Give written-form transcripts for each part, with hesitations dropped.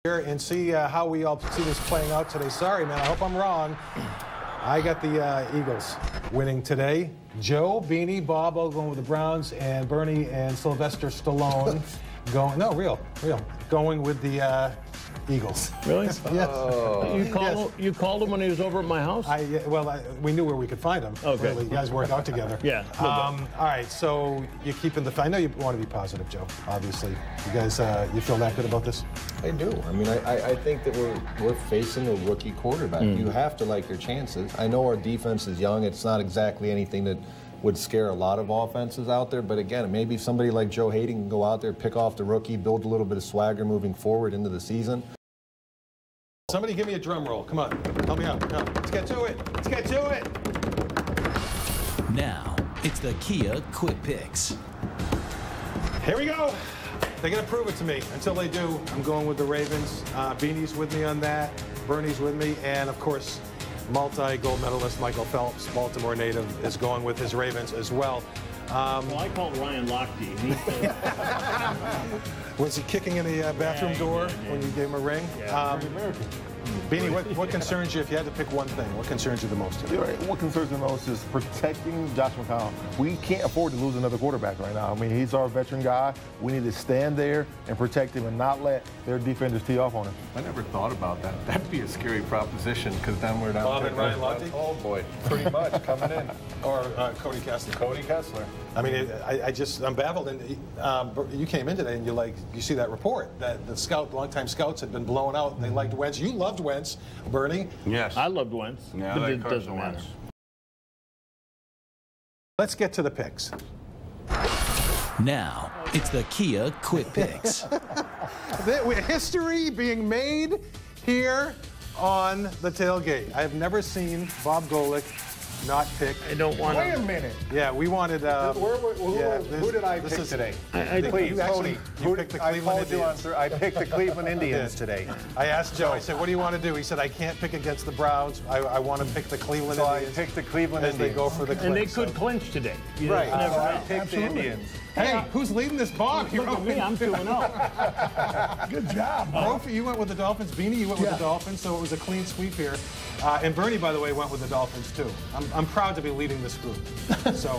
And see how we all see this playing out today. Sorry, man, I hope I'm wrong. I got the Eagles winning today. Joe, Beanie, Bob all going with the Browns, and Bernie and Sylvester Stallone going, no, real, going with the Eagles. Really? Yes. Oh. You called him when he was over at my house? We knew where we could find him. Okay. Really. You guys work out together. Yeah. All right, so you're keeping the, I know you want to be positive, Joe, obviously. You guys, you feel that good about this? I do. I mean, I think that we're facing a rookie quarterback. You have to like your chances. I know our defense is young. It's not exactly anything that would scare a lot of offenses out there. But again, maybe somebody like Joe Hayden can go out there, pick off the rookie, build a little bit of swagger moving forward into the season. Somebody give me a drum roll. Come on. Help me out. Come on. Let's get to it. Let's get to it. Now, it's the Kia Quick Picks. Here we go. They're going to prove it to me. Until they do, I'm going with the Ravens. Beanie's with me on that. Bernie's with me. And, of course, multi-gold medalist Michael Phelps, Baltimore native, is going with his Ravens as well. Well, I called Ryan Lochte. Was he kicking in the bathroom door when you gave him a ring? Yeah, Beanie, what concerns you, if you had to pick one thing, what concerns you the most today? Right. What concerns me the most is protecting Josh McCown. We can't afford to lose another quarterback right now. I mean, he's our veteran guy. We need to stand there and protect him and not let their defenders tee off on him. I never thought about that. That'd be a scary proposition, because then we're down Bob to and Ryan Lochte? Oh, boy. Pretty much coming in. Or Cody Kessler. Cody Kessler. I mean, I'm baffled. And you came in today and you see that report that the longtime scouts had been blown out. And they liked Wentz. You loved Wentz, Bernie. Yes. I loved Wentz. Yeah, but I it like doesn't matter. Wentz. Let's get to the picks. Now, it's the Kia Quick Picks. History being made here on the tailgate. I have never seen Bob Golick not pick. I don't want Wait a to. minute. Yeah, we wanted. Who did I pick today? You actually picked the Cleveland Indians. I picked the Cleveland Indians today. I asked Joe, I said, what do you want to do? He said, I can't pick against the Browns. I want to pick the Cleveland Indians. So I picked the Cleveland as Indians. they go for the clinch. And they could clinch today. You Right. just never So I know. picked the Indians. Hey, who's leading this, Bob? Look at me, I'm 2-0. Good job. Brophy, you went with the Dolphins. Beanie, you went with the Dolphins, so it was a clean sweep here. And Bernie, by the way, went with the Dolphins, too. I'm proud to be leading this group. So,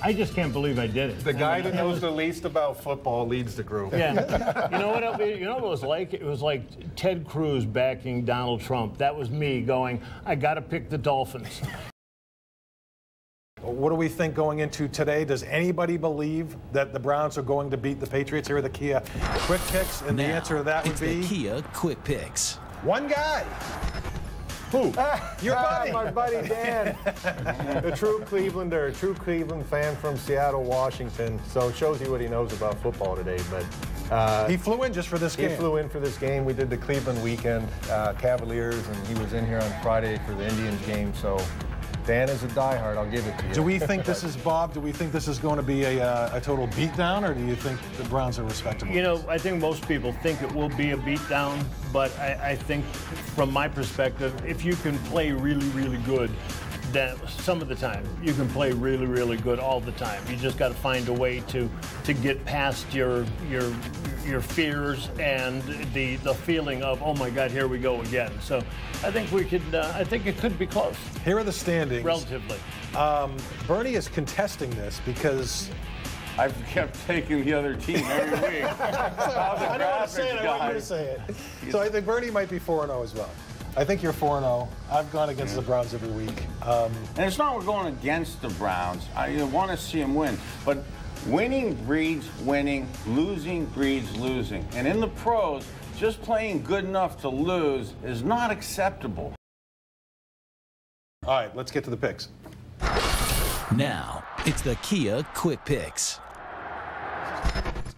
I just can't believe I did it. The guy that knows the least about football leads the group. Yeah. You know what it was like? It was like Ted Cruz backing Donald Trump. That was me going, I got to pick the Dolphins. what do we think going into today? Does anybody believe that the Browns are going to beat the Patriots? Here are the Kia Quick Picks, and Now, the answer to that would it's be the Kia Quick Picks. one guy. Who? Your buddy. My buddy Dan. A true Clevelander, a true Cleveland fan from Seattle, Washington. So it shows you what he knows about football today. But He flew in just for this game. he flew in for this game. We did the Cleveland weekend, Cavaliers, and he was in here on Friday for the Indians game. So Dan is a diehard, I'll give it to you. Do we think this is, Bob, do we think this is going to be a total beatdown, or do you think the Browns are respectable? You know, I think most people think it will be a beatdown, but I think from my perspective, if you can play really, really good, then some of the time, you can play really, really good all the time. You just got to find a way to get past your fears and the feeling of, oh my God, here we go again. So I think we could. I think it could be close. Here are the standings. Relatively. Bernie is contesting this because I've kept taking the other team every week. I don't want to say it. I want you to say it. So I think Bernie might be 4-0 as well. I think you're 4-0. I've gone against the Browns every week. And it's not we're going against the Browns. I want to see them win. But winning breeds winning, losing breeds losing. And in the pros, just playing good enough to lose is not acceptable. All right, let's get to the picks. Now, it's the Kia Quick Picks.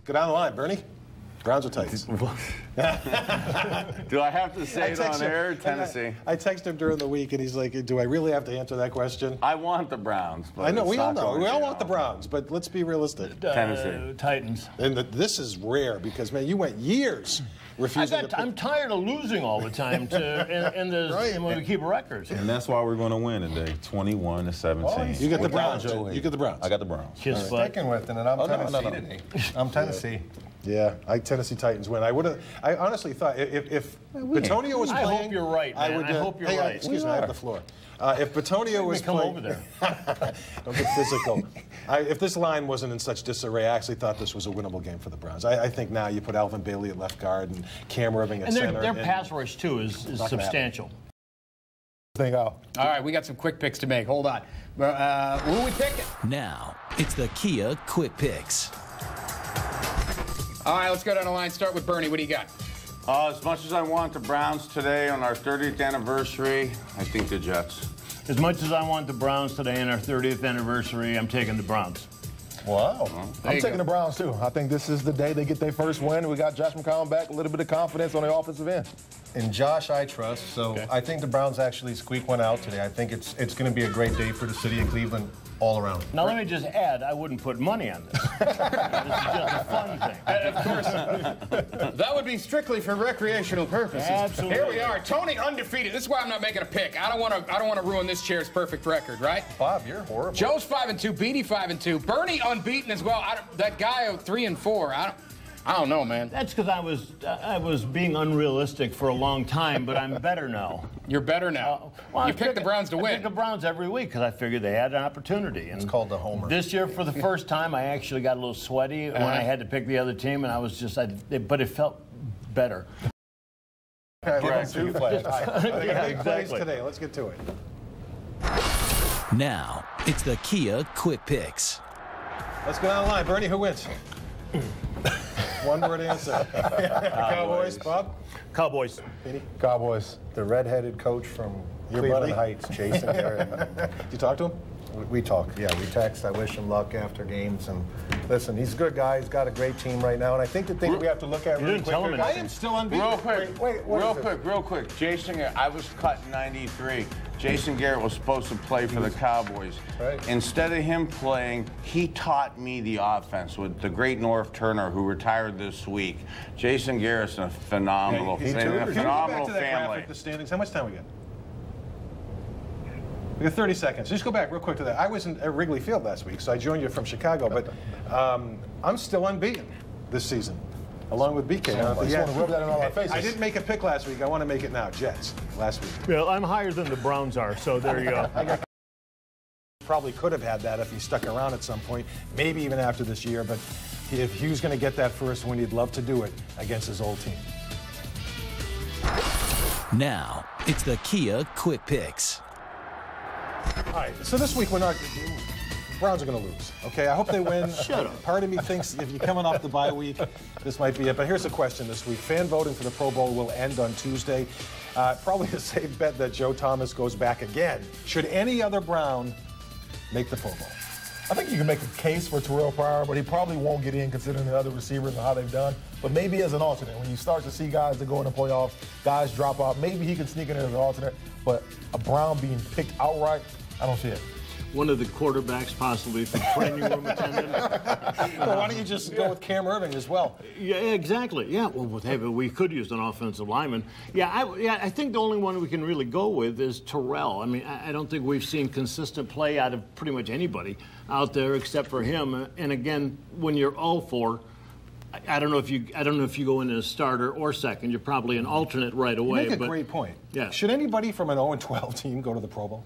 Go down the line, Bernie. Browns or Titans? Do I have to say it on air, Tennessee? I texted him during the week, and he's like, do I really have to answer that question? I want the Browns. But I know, it's we all not know. going We all to want the Browns, but let's be realistic. Tennessee. Titans. And this is rare because, man, you went years refusing to pick. I'm tired of losing all the time and when we keep records. And that's why we're going to win today, 21-17. You get the Browns. You get the Browns. I got the Browns. Kiss butt. Sticking with it, and I'm Tennessee today. I'm Tennessee. Yeah, Tennessee Titans win. I honestly thought if Bitonio was playing, I hope you're right, man. I hope you're right. Excuse me, I have the floor. If Bitonio was come playing, over there. Don't get physical. If this line wasn't in such disarray, I actually thought this was a winnable game for the Browns. I think now you put Alvin Bailey at left guard and Cam Irving at center. Their pass rush too is substantial. All right, we got some quick picks to make. Hold on. Who are we picking? Now, it's the Kia Quick Picks. All right, let's go down the line. Start with Bernie. What do you got? As much as I want the Browns today on our 30th anniversary, I think the Jets. As much as I want the Browns today on our 30th anniversary, I'm taking the Browns. Wow. I'm taking the Browns, too. I think this is the day they get their first win. We got Josh McCown back, a little bit of confidence on the offensive end. And Josh, I trust. So I think the Browns actually squeak one out today. I think it's going to be a great day for the city of Cleveland all around. Now, let me just add, I wouldn't put money on this. This is just a fun thing. Of course. That would be strictly for recreational purposes. Absolutely. Here we are. Tony undefeated. This is why I'm not making a pick. I don't want to ruin this chair's perfect record, right? Bob, you're horrible. Joe's 5-2, Beatty 5-2, Bernie unbeaten as well. That guy 3-4. I don't know, man. That's because I was being unrealistic for a long time, but I'm better now. You're better now. You picked the Browns to win. I pick the Browns every week because I figured they had an opportunity. And it's called the homer. This year, for the first time, I actually got a little sweaty when I had to pick the other team, and I was just, but it felt better. Correct. Two flags. Yeah, exactly. Today. Let's get to it. Now, it's the Kia Quick Picks. Let's go down the line. Bernie, who wins? One-word answer. Cowboys, Bob? Cowboys. Cowboys. The redheaded coach from Cleveland Heights, Jason Garrett. Did you talk to him? We talk, yeah. We text. I wish him luck after games. And listen, he's a good guy. He's got a great team right now. And I think the thing we have to look at really quick. I am still unbeaten. Real quick. Jason Garrett, I was cut in '93. Jason Garrett was supposed to play for the Cowboys. Right. Instead of him playing, he taught me the offense with the great North Turner, who retired this week. Jason Garrett's a phenomenal, phenomenal family. The standings. How much time we got? We got 30 seconds. Just go back real quick to that. I was at Wrigley Field last week, so I joined you from Chicago, but I'm still unbeaten this season, along with BK. I just want to rub that in all our faces. I didn't make a pick last week. I want to make it now. Jets last week. Well, I'm higher than the Browns are, so there you go. Probably could have had that if he stuck around at some point, maybe even after this year, but if he was going to get that first win, he'd love to do it against his old team. Now, it's the Kia Quick Picks. All right, so this week Browns are going to lose. Okay, I hope they win. Shut up. Part of me thinks if you're coming off the bye week, this might be it. But here's the question this week. Fan voting for the Pro Bowl will end on Tuesday. Probably a safe bet that Joe Thomas goes back again. Should any other Brown make the Pro Bowl? I think you can make a case for Terrell Pryor, but he probably won't get in considering the other receivers and how they've done. But maybe as an alternate, when you start to see guys that go in the playoffs, guys drop out, maybe he can sneak in as an alternate. But a Brown being picked outright, I don't see it. One of the quarterbacks possibly for training room attendant. Well, why don't you just go with Cam Irving as well? Yeah, exactly. Yeah, well, hey, but we could use an offensive lineman. I think the only one we can really go with is Terrell. I mean, I don't think we've seen consistent play out of pretty much anybody out there except for him. And again, when you're 0-4, I don't know if you go in as a starter or second. You're probably an alternate right away. You make a great point. Yeah. Should anybody from an 0-12 team go to the Pro Bowl?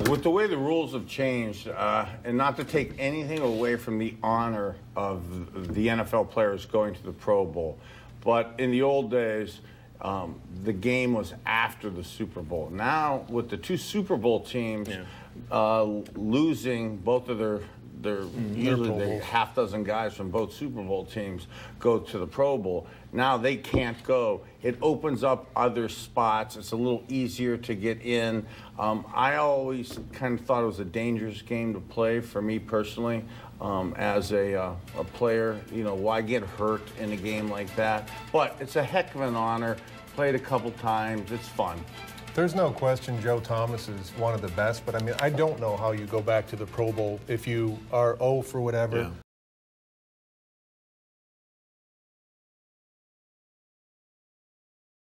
With the way the rules have changed, and not to take anything away from the honor of the NFL players going to the Pro Bowl, but in the old days, the game was after the Super Bowl. Now, with the two Super Bowl teams losing both of their usually the half dozen guys from both Super Bowl teams go to the Pro Bowl. Now they can't go. It opens up other spots. It's a little easier to get in. I always kind of thought it was a dangerous game to play for me personally. As a player, you know, why get hurt in a game like that? But it's a heck of an honor. Played a couple times. It's fun. There's no question Joe Thomas is one of the best, but I mean, I don't know how you go back to the Pro Bowl if you are 0 for whatever.